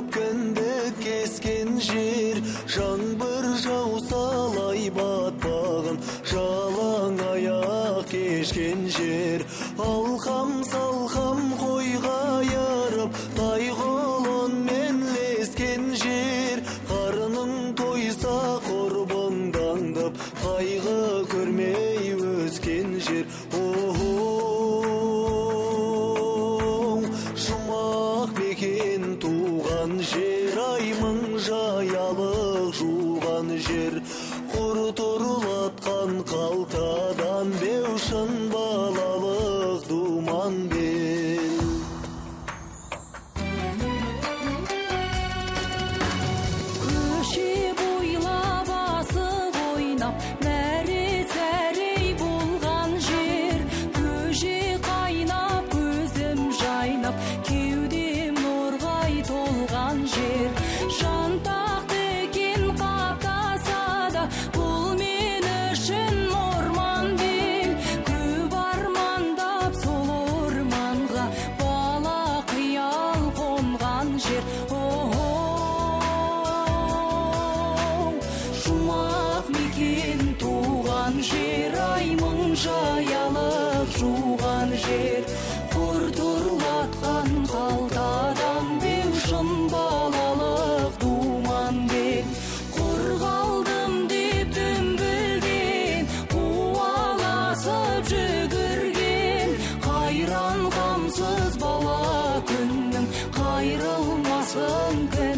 өпкенде кескен жер, жаңбыр жаусалай батпағын жалаң аяқ кешкен жер. Алқам салқам қойға ярып, тайғолонмен лескен жер. Қарының тойса құрбыңдаңдып, қайғы көрмей өскен жер. Жұмақ бекен туған жер, аймың жаялық жуған жер. Құр тұрылатқан қалтадан беушін балалық думан бел. Көше бойлап асық ойнап, мәре-сәрей болған жер. Көже қайнап, көзім жайнап, кеудем нұрғай толған жер. Жантақты екен қаптаса да, бұл мен үшін орман бел. Көп армандап сол орманға бала қиял қонған жер. Жұмақ мекен туған жер, аймың жаялық жуған жер. Құр тұрлатқан қалтадан беушін балалық думан бел. Құр қалдым деп дүмбілден, қуаласып жүгірген. Қайран қамсыз бала күннің, қайрылмасын күн.